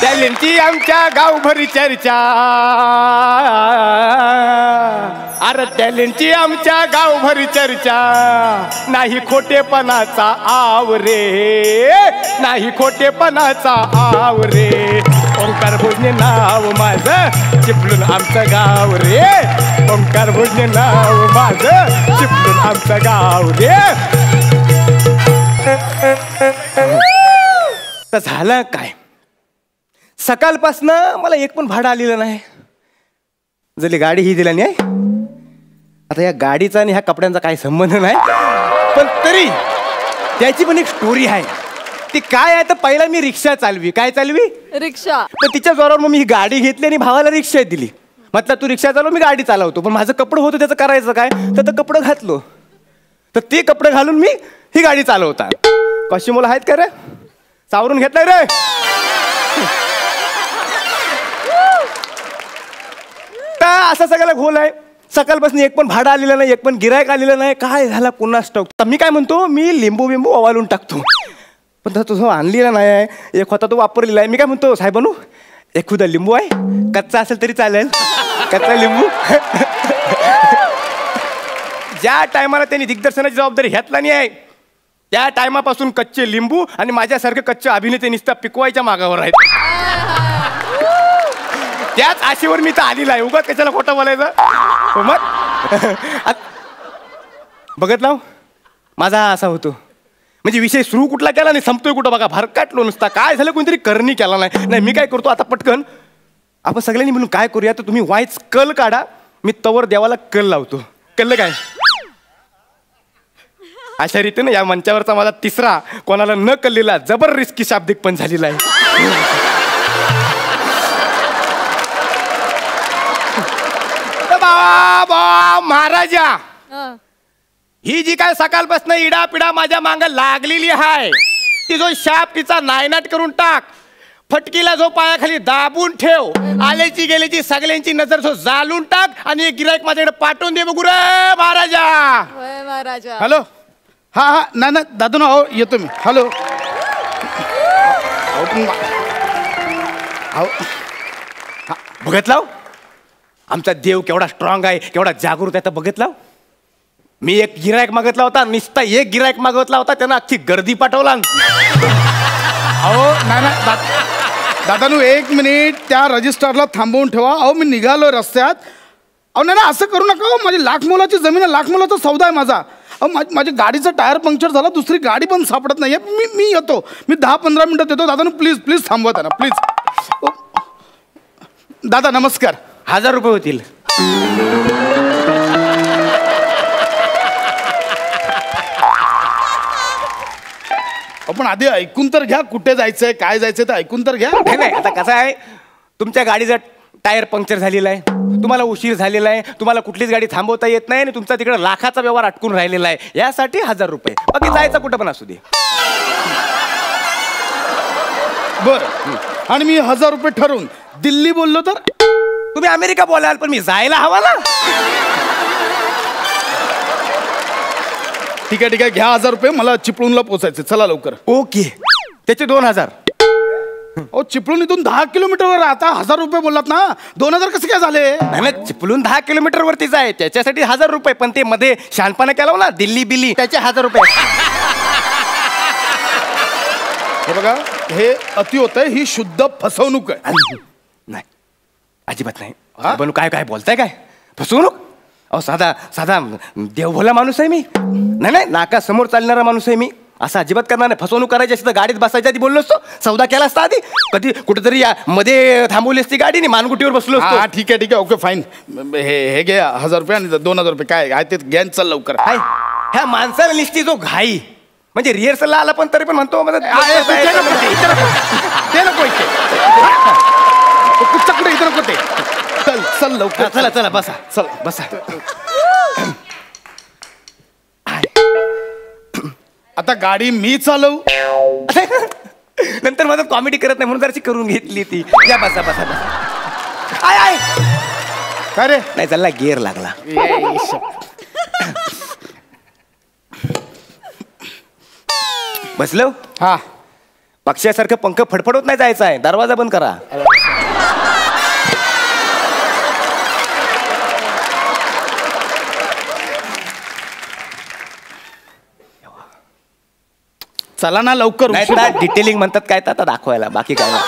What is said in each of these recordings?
टॅलेंटची आमच्या गावभरी चर्चा, अरे टॅलेंटची आमच्या गावभरी चर्चा, नाही खोटेपणाचा आव रे, नाही खोटेपणाचा आव रे. ओंकार भोजने नाव माझं, चिपळूण आमचं गाव रे. ओंकार भोजने नाव माझं, चिपळूण आमचं गाव रे. तर झालं काय, सकाळपासनं मला एक पण भाडं आलेलं नाही. जरी गाडी ही दिला नाही, आता या गाडीचा आणि ह्या कपड्यांचा काही संबंध नाही, पण तरी त्याची पण एक स्टोरी आहे. ती काय आहे तर पहिला मी रिक्षा चालवी. काय चालवी? रिक्षा. तर तिच्या जोरावर मग मी ही गाडी घेतली आणि भावाला रिक्षा दिली. म्हटलं तू रिक्षा चालव, मी गाडी चालवतो. पण माझं कपडं होतं, त्याचं करायचं काय, तर कपडं घातलो. तर ते कपडे घालून मी ही गाडी चालवता. कशी मुलं आहेत का रे, सावरून घेतलाय रे. असं सगळ्याला घोल आहे. सकाळपासून एक पण भाडं आलेलं नाही, एक पण गिरायक आलेलं नाही. काय झाला कुणास ठाऊक. तर मी काय म्हणतो, मी लिंबू बिंबू ओवाळून टाकतो. पण तुझं आणलेला नाही आहे, एक होता तो वापरलेला आहे. मी काय म्हणतो, साहेबानू एखादा लिंबू आहे, कच्चा असेल तरी चालेल, कच्चा लिंबू. ज्या टायमाला त्यांनी दिग्दर्शनाची जबाबदारी घेतला नाही आहे, त्या टायमापासून कच्चे लिंबू आणि माझ्यासारखे कच्चे अभिनेते नुसतं पिकवायच्या मागावर आहेत. त्याच आशेवर मी तर आलेला आहे. उगाच कशाला खोटं बोलायचं. मग बघत लाव, माझा असा होतो. म्हणजे विषय सुरू कुठला केला नाही, संपतोय कुठं बघा. भरकाटलो नुसता. काय झालं, कोणतरी करणी केला नाही. मी काय करतो आता, पटकन आपण सगळ्यांनी म्हणून काय करूया, तर तुम्ही वाईच कल काढा, मी तवर देवाला कल लावतो. कळलं काय? अशा रीतीने या मंचावरचा माझा तिसरा कोणाला न कळलेला जबर रिस्की शाब्दिक पण झालेला आहे. बाबा महाराजा, ही जी काय सकाळपासून इडा पिडा माझ्या मांग लागलेली आहे, ती जो शाप तिचा नायनाट करून टाक. फटकीला जो पायाखाली दाबून ठेव. आल्याची गेल्याची सगळ्यांची नजर जो जाळून टाक आणि एक गिराईक माझ्याकडे पाठवून दे बघू रे महाराजा. महाराजा. हॅलो. हा हा ना ना दादू ना, हो येतो मी. हॅलो. बघत लाव, आमचा देव केवढा स्ट्रॉंग आहे, केवढा जागृत आहे. तर बघत लाव, मी एक गिरायक मागितला होता, नुसता एक गिरायक मागितला होता, त्यानं अख्खी गर्दी पाठवला. अहो ना ना दादानू, एक मिनिट त्या रजिस्टरला थांबवून ठेवा. अहो मी निघालो रस्त्यात. अहो ना असं करू नका. हो माझी लाख मोलाची जमीन आहे, लाख मोलाचा सौदा आहे माझा. अहो माझ्या गाडीचं टायर पंक्चर झाला, दुसरी गाडी पण सापडत नाही. मी येतो, मी 10-15 मिनिटात येतो. दादानू प्लीज प्लीज थांबवा त्यांना प्लीज. दादा नमस्कार. 1000 रुपये होतील. आपण आधी ऐकून तर घ्या, कुठे जायचंय काय जायचंय तर ऐकून तर घ्या. नाही आता कसं आहे, तुमच्या गाडीचं टायर पंक्चर झालेला आहे, तुम्हाला उशीर झालेला आहे, तुम्हाला कुठलीच गाडी थांबवता येत नाही आणि तुमचा तिकडे लाखाचा व्यवहार अटकून राहिलेला आहे. यासाठी 1000 रुपये. बाकी जायचं कुठं पण असू दे. बरं. आणि मी 1000 रुपये ठरवून दिल्ली बोललो तर? तुम्ही अमेरिका बोलाल, पण मी जायला हवा ना. ठीक आहे घ्या 1000 रुपये. मला चिपळूणला पोचायचं, चला लवकर. ओके. त्याचे 2000. ओ चिपळूण इथून 10 किलोमीटरवर. आता 1000 रुपये बोललात ना, 2000 कसे काय झाले? नाही चिपळूण 10 किलोमीटर वरतीच आहे, त्याच्यासाठी 1000 रुपये. पण ते मध्ये शहाणपणा केला ना, दिल्ली बिल्ली, त्याचे 1000 रुपये. हे बघा, हे अति होतंय. ही शुद्ध फसवणूक आहे. नाही अजिबात नाही. बनू काय काय बोलताय, काय फसवणूक? अहो साधा साधा देवभोला माणूस आहे मी. नाही नाका समोर चालणारा माणूस आहे मी. असं अजिबात करणार नाही. फसवणूक करायची असं तर गाडीत बसायच्या आधी बोललो असतो, सौदा केला असता आधी. कधी कुठेतरी या मध्ये थांबवली असती गाडी आणि मानगुटीवर बसलो असतो. हा ठीक आहे ओके फाईन. हे घे 1000 रुपये आणि 2000 रुपये काय आहे ते घ्या, चल लवकर. ह्या माणसाला निसती जो घाई, म्हणजे रिहर्सलला आला पण तरी पण म्हणतो ते नको कुठच्याकडे इथं नको ते. चल चल लवकर. चला चला बसा, चल बसा. आता गाडी मी चालवू? नंतर माझं कॉमेडी करत नाही म्हणून जराशी करून घेतली ती. या बसा बसा बसा. आय काय रे? नाही चालला, गिअर लागला. बसलो. हा पक्षासारखं पंख फडफडत नाही जायचं आहे. दरवाजा बंद करा. चला ना लवकर. डिटेलिंग म्हणतात काय तर आता दाखवायला, बाकी काय नाही.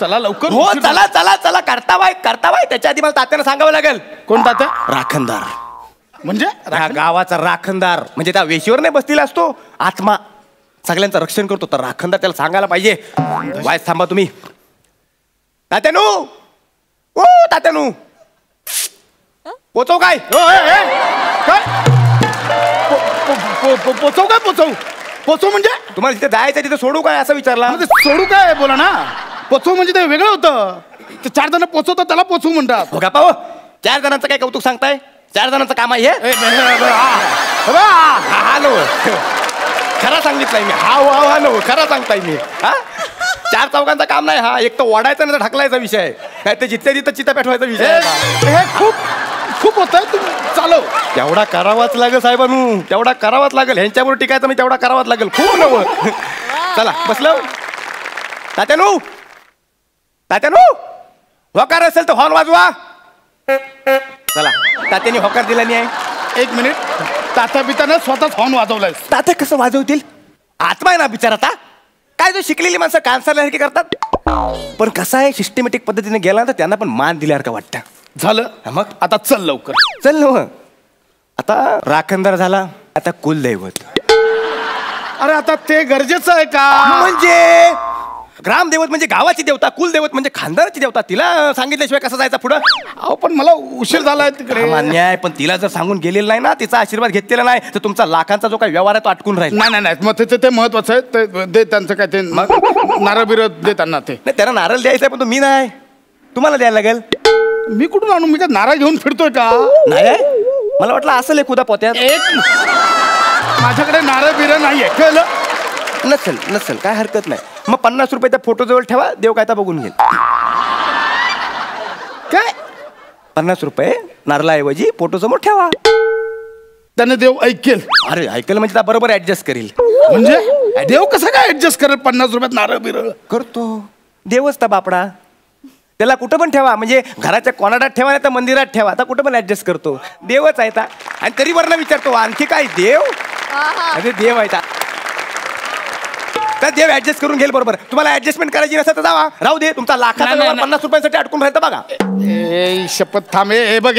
चला लवकर. हो चला चला चला. करतावाय त्याच्या आधी मला तात्याला सांगावं लागेल. कोण तात्या? राखणदार. म्हणजे गावाचा राखणदार म्हणजे त्या वेशीवर नाही बसलेला असतो आत्मा, सगळ्यांचं रक्षण करतो. तर राखणदार त्याला सांगायला पाहिजे. वाईस थांबा तुम्ही. तात्यानू, ओ तात्यानू, पोचव काय? पोचव काय? पोचव म्हणजे तुम्हाला जिथे जायचं तिथे सोडू काय असं विचारला. सोडू काय बोला ना. पोचव म्हणजे ते वेगळं होतं. ते 4 जण पोचवतात त्याला पोचवू म्हणतात. हो का? 4 जणांचं काय कौतुक सांगताय? 4 जणांचं काम आहे हे? खरा सांगितलंय मी. हा नो खरा सांगताय मी. हा 4 चौघांचं काम नाही. हा एक तर ओढायचा नाही तर ढकलायचा विषय आहे. काय ते जिथल्या तिथं चिता पेटवायचा विषय आहे. हे खूप खूप होतं. तुम्ही चालव. तेवढा करावाच लागेल साहेबांनू, तेवढा करावाच लागेल. ह्यांच्यावर टिकायचं मी तेवढा करावाच लागेल. खूप नवं. चला बसलो. तात्यानू होकार असेल तर हॉर्न वाजवा. चला तात्याने होकार दिला नाही आहे. 1 मिनिट. तात्या बिताने स्वतःच हॉर्न वाजवलाय. तात्या कसं वाजवतील? आत्मा आहे ना बिचाराता. काय जो शिकलेली माणसं कानसारखे करतात. पण कसं आहे सिस्टमॅटिक पद्धतीने गेला तर त्यांना पण मान दिल्यासारखं वाटतं. झालं मग आता चल लवकर. चल ना. आता राखणदार झाला, आता कुलदैवत. अरे आता ते गरजेचं आहे का? म्हणजे ग्रामदेवत म्हणजे गावाची देवता, कुलदैवत म्हणजे खानदाराची देवता. तिला सांगितल्याशिवाय कसं जायचं पुढं? अहो पण मला उशीर झालाय तिकडे. मान्य आहे, पण तिला जर सांगून गेलेलं नाही ना, तिचा आशीर्वाद घेतलेला नाही तर तुमचा लाखांचा जो काही व्यवहार आहे तो अटकून राहील. नाही मग ते महत्वाचं आहे. ते दे त्यांचं काय ते नारळ बिरळ दे त्यांना. ते नाही त्यांना नारळ द्यायचा पण तो मी नाही, तुम्हाला द्यायला लागेल. मी कुठून आणू? मी काय नारळ घेऊन फिरतोय का? नाही मला वाटलं असं खुदा पोत्यात. माझ्याकडे नारळ बिरळ नाहीये. कळलं? नसेल काय हरकत नाही. मग 50 रुपये त्या फोटो जवळ ठेवा, देव काय बघून घेईल. काय 50 रुपये नारळाऐवजी फोटो समोर ठेवा, त्याने देव ऐकेल. अरे ऐकेल म्हणजे बरोबर ऍडजस्ट करील. म्हणजे देव कसं काय ऍडजस्ट करेल 50 रुपयात नारळ बिरळ? करतो देवच तर बापडा. त्याला कुठं पण ठेवा, म्हणजे घराच्या कोणाडात ठेवा नाही तर मंदिरात ठेवा, आता कुठं पण ऍडजस्ट करतो. देवच आहे. आणि तरी वरनं विचारतो आणखी काय देव? अरे देव आहे तर देव ऍडजस्ट करून घेईल बरोबर. तुम्हाला ऍडजस्टमेंट करायची नसेल तर जावा, राहू दे. तुमचा लाखाचा व्यवहार 50 रुपयांसाठी अटकून राहतं बघा. शपथ थांब. हे बघ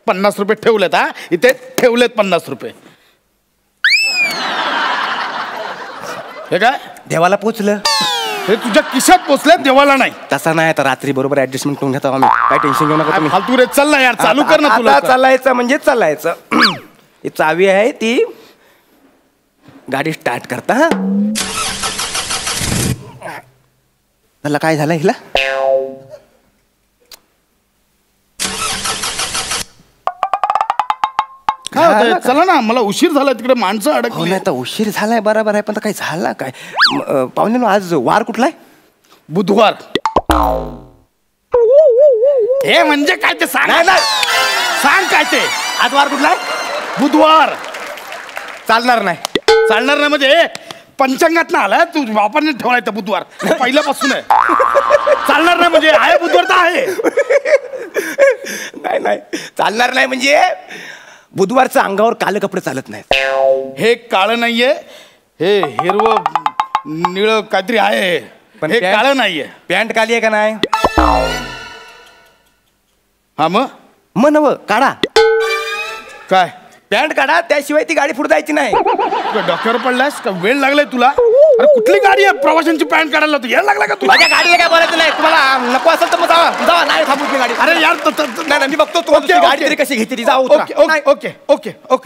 50 रुपये ठेवलेत. हा इथे ठेवलेत 50 रुपये. हे काय देवाला पोचलं? हे तुझ्या खिशात पोचले, देवाला नाही. तसा नाही, तर रात्री बरोबर ऍडजस्टमेंट करून घेतो आम्ही. काय टेन्शन घेऊ नका तुम्ही. फालतू रे. चल ना यार, चालू कर ना. तुला चालायचं म्हणजे चालायचं. ही चावी आहे ती गाडी स्टार्ट करता. हा मला काय झालं हिला? चला ना, मला उशीर झाला तिकडे. माणसं अडकली. नाही तर उशीर झालाय बरोबर आहे, पण काय झाला काय? पाहुणे आज वार कुठलाय? बुधवार. हे म्हणजे काय ते सांग. सांग काय ते. आज वार कुठलाय? बुधवार. चालणार नाही. चालणार नाही म्हणजे पंचांगात ना आला तू. बापाने ठेवलाय तर बुधवार पहिल्यापासून आहे. चालणार नाही म्हणजे आहे बुधवार तर आहे. नाही चालणार नाही म्हणजे बुधवारचं अंगावर काळे कपडे चालत नाहीत. हे काळं नाहीये, हे हिरवं निळं काहीतरी आहे. पण हे काळं नाहीये. पॅन्ट काली आहे का नाही? हा मग नव काढा. काय पॅन्ट काढा, त्याशिवाय ती गाडी पुढे जायची नाही. डॉक्टर पडलास का? वेळ लागलाय तुला? अरे कुठली गाडी आहे प्रवाशांची पॅन्ट काढायला? तू यायला लागला का तुला? माझ्या गाडीला काय बोलायचं नाही. तुम्हाला नको असेल तर मग जावा. नाही थांबू ती गाडी. अरे यार नाही मी बघतो तुम्हाला गाडी तरी कशी घेतली. जाऊ. ओके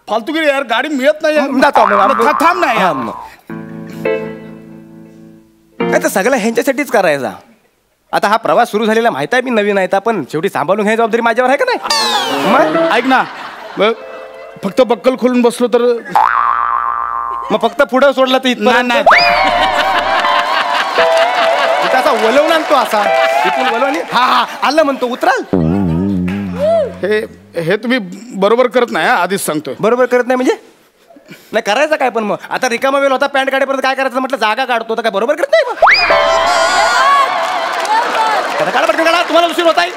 फालतूगिरी यार. गाडी मिळत नाही. थांब नाही. काय तर सगळं ह्यांच्यासाठीच करायचा. आता हा प्रवास सुरू झालेला माहित आहे, मी नवीन आहे, पण शेवटी सांभाळून घ्यायची जबाबदारी माझ्यावर आहे का नाही? मग ऐक ना, फक्त बक्कल खोलून बसलो तर मग फक्त पुढं सोडलं तर नाही. असा वलवून आणतो असा इथून वलवून. हा आलं म्हणतो उतराल. हे तुम्ही बरोबर करत नाही. आधीच सांगतोय. बरोबर करत नाही म्हणजे नाही करायचं काय पण मग आता रिकामा वेळ होता पॅन्ट काढेपर्यंत काय करायचं म्हटलं जागा काढतो तर काय बरोबर करत नाही मग काढा पटकन काढा तुम्हाला उशीर होत आहे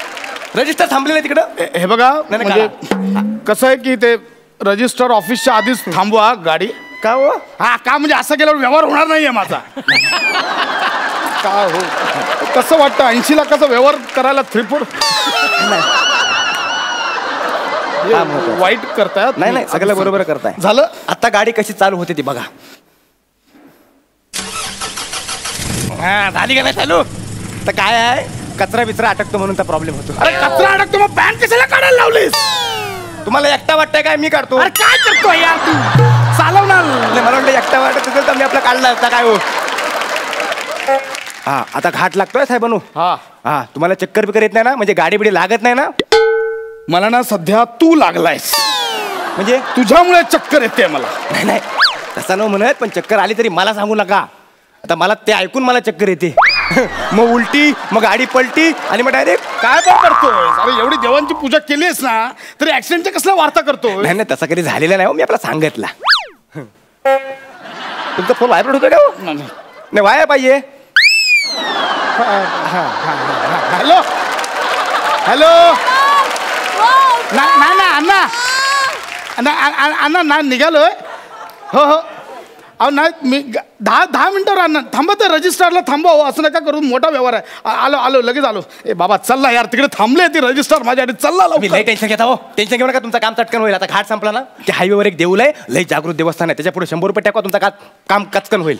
रजिस्टर थांबलेलं आहे तिकडं हे बघा नाही, म्हणजे कसं आहे की ते रजिस्टर ऑफिसच्या आधीच थांबवा गाडी का हो हा का म्हणजे असं केल्यावर व्यवहार होणार नाहीये माझा का हो कसं वाटतं 80 लाखाचा व्यवहार करायला थ्रीपूर वाईट करतायत नाही नाही सगळं बरोबर करताय झालं आता गाडी कशी चालू होते ती बघा हा झाली का नाही चालू तर काय आहे कचरा बिचरा अटकतो म्हणून तर प्रॉब्लेम होतो अरे कचरा अडकतो मग पॅन्ट कशाला काढायला लावलीस तुम्हाला एकटा वाटतंय काय मी काढतो अरे काय करतो यार तू चालवणार मला वाटलं एकटा वाटत असेल तर मी आपला काढला असता काय हो हा आता घाट लागतोय साहेबांनो हा हा तुम्हाला चक्कर बिकर येत नाही ना म्हणजे गाडी बिडी लागत नाही ना मला ना सध्या तू लागलायस म्हणजे तुझ्यामुळे चक्कर येते मला नाही नाही तसं न म्हणत पण चक्कर आली तरी मला सांगू नका आता मला ते ऐकून मला चक्कर येते मग उलटी मग गाडी पलटी आणि मग डायरेक्ट काय पण करतोय अरे एवढी देवांची पूजा केलीस ना तरी ऍक्सिडेंटच्या कसला वार्ता करतोय नाही नाही तसं कधी झालेलं नाही हो मी आपला सांगितला तुमचा फोन व्हायब्रेट होतो का हो? नाही वाया पाहिजे हॅलो हॅलो नाही ना अण्णा ना निघालोय हो हो अहो नाही मी 10 मिनिटावर अण्णा थांबा तर रजिस्टरला थांबा हो असं नका करून मोठा व्यवहार आहे आलो लगेच आलो ए बाबा चल्ला यार तिकडे थांबले ती रजिस्टर माझ्या चल्ला मी लय टेन्शन घेता हो टेन्शन घेऊ नका तुमचं काम चटकन होईल आता घाट संपला ना ते हायवेवर एक देऊळ आहे लय जागृत देवस्थान आहे त्याच्या पुढे 100 रुपये टाका तुमचं काम कचकन होईल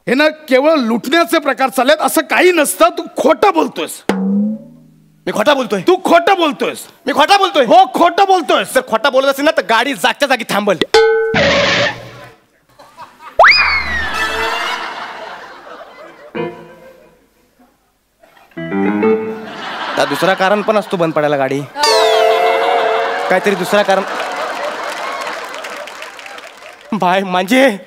हे ना केवळ लुटण्याचे प्रकार चाललेत असं काही नसतं तू खोटं बोलतोयस मी खोटा बोलतोय तू खोटं बोलतोयस मी खोटा बोलतोय हो खोटं बोलतोयस जर खोटा बोलत असेल ना तर गाडी जागच्या जागी थांबल दुसरा कारण पण असतो बंद पडायला गाडी काहीतरी दुसरा कारण बाय म्हणजे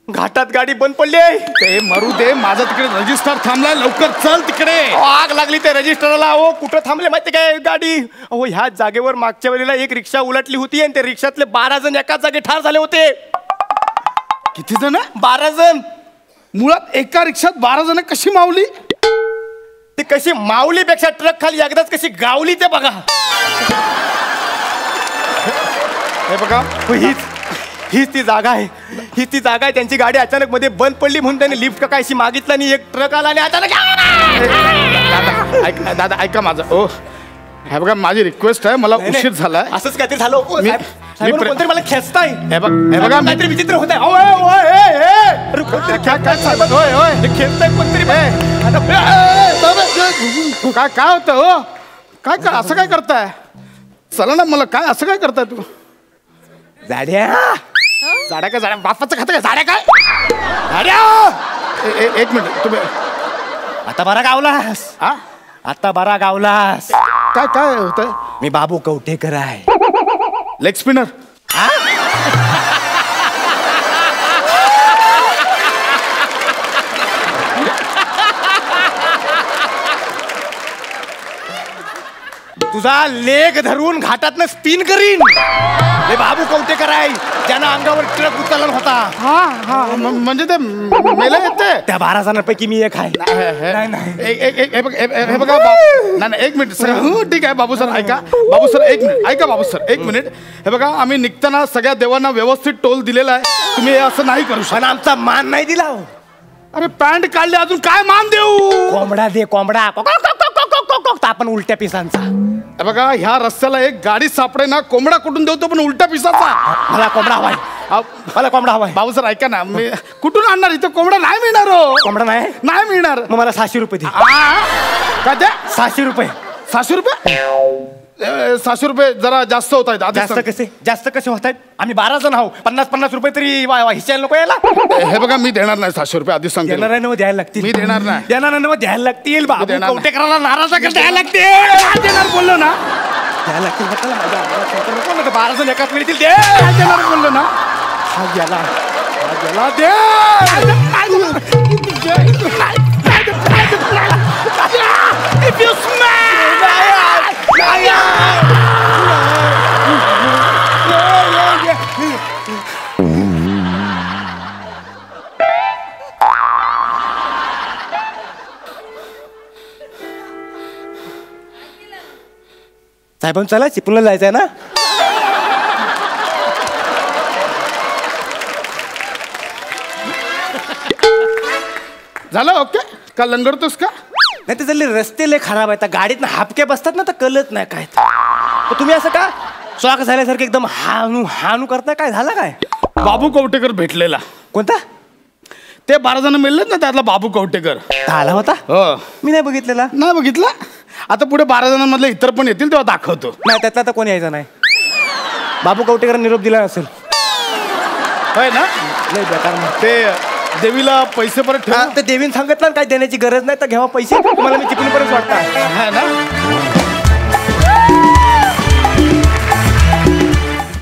घाटात गाडी बंद पडली आहे ते मरू दे माझं तिकडे रजिस्टर थांबलाय लवकर चल तिकडे आग लागली ते रजिस्टरला अहो कुठं थांबले माहिती काय गाडी अहो ह्या जागेवर मागच्या वेळेला एक रिक्षा उलटली होती आणि त्या रिक्षातले 12 जण एकाच जागी ठार झाले होते किती जण 12 जण मुळात एका रिक्षात 12 जण कशी मावली ती कशी माऊलीपेक्षा ट्रक खाली एकदाच कशी गावली ते बघा हे बघा हीच ती जागा आहे हीच ती जागा आहे त्यांची गाडी अचानक मध्ये बंद पडली म्हणून त्यांनी लिफ्ट का कायशी मागितलं आणि एक ट्रक आला आणि अचानक दादा ऐका माझं ओ हे बघा माझी रिक्वेस्ट आहे मला उशीर झालाय असंच काहीतरी झालं कोणतरी मला खेचताय हे बघा काहीतरी विचित्र होत आहे खेचताय कोणतरी काय होतं हो काय असं काय करताय चला ना मला काय असं काय करताय तू जाड्या काय जाड्या बापाचं खातं काय जाड्या काय जाड्या एक मिनिट तुम्ही आता बरा गावलास आता बरा गावलास काय होतंय मी बाबू कवठेकर आहे लेग स्पिनर तुझा लेग धरून घाटातनं स्पिन करीन हे बाबू कवठेकर आहे ज्यानं अंगावर ट्रक उचलला होता म्हणजे ते मेले येते त्या 12 जणांपैकी मी एक आहे हे बघा नाही एक मिनिट सर ठीक आहे बाबू सर ऐका बाबू सर एक मिनिट ऐका बाबू सर एक मिनिट हे बघा आम्ही निघताना सगळ्या देवांना व्यवस्थित टोल दिलेला आहे तुम्ही हे असं नाही करू शकत आमचा मान नाही दिला अरे पॅन्ट काढले अजून काय मान देऊ कोंबडा दे कोंबडा आपण उलट्या पिसांचा बघा ह्या रस्त्याला एक गाडी सापडे ना कोंबडा कुठून देतो पण उलट्या पिसाचा मला कोंबडा हवाय मला कोंबडा हवाय भाऊ सर ऐका ना मी कुठून आणणार इथं कोंबडा नाही मिळणार हो कोंबडा नाही मिळणार मग मला 600 रुपये दे काय द्या 600 रुपये 600 रुपये 600 रुपये जरा जास्त होत आहेत जास्त कसे होत आहेत आम्ही 12 जण आहोत 50 रुपये तरी हिच्याला नको यायला हे बघा मी देणार नाही 600 रुपये आधीच सांगतो देणार नाही द्यायला लागतील मी देणार नाही द्यायला लागतील बाबू कवठेकराला नाराज द्यायला लागतील देणार बोललो ना द्यायला लागतील म्हटलं माझ्या 12 जण एकाच वेळी देणार बोललो ना हा गेला दे If you smile! साहेबांना चला चिपळूणला जायचं आहे ना. झालं ओके का लंगडतोस का? नाही ते चालले रस्ते लय खराब आहेत, गाडीत हापके बसतात ना तर कळत नाही काय. तर तुम्ही असं का शॉक झाल्यासारखं एकदम हानू हानू करताय, काय झालं काय? बाबू कवटेकर भेटलेला. कोणता? ते 12 जण मिळलेत ना त्यातला बाबू कवटेकर. आला होता? हो. मी नाही बघितलेला. नाही बघितला? आता पुढे 12 जणांमधले इतर पण येतील तेव्हा दाखवतो. नाही त्यातला तर कोणी यायचं नाही. बाबू कवटेकर निरोप दिला असेल. होय ना? नाही बेकार नाही. ते देवीला पैसे परत ठेवा. ते देवीन सांगितलं काय देण्याची गरज नाही तर घ्यावा पैसे, तुम्हाला मी चिपळूणपर्यंत वाटतं. है ना?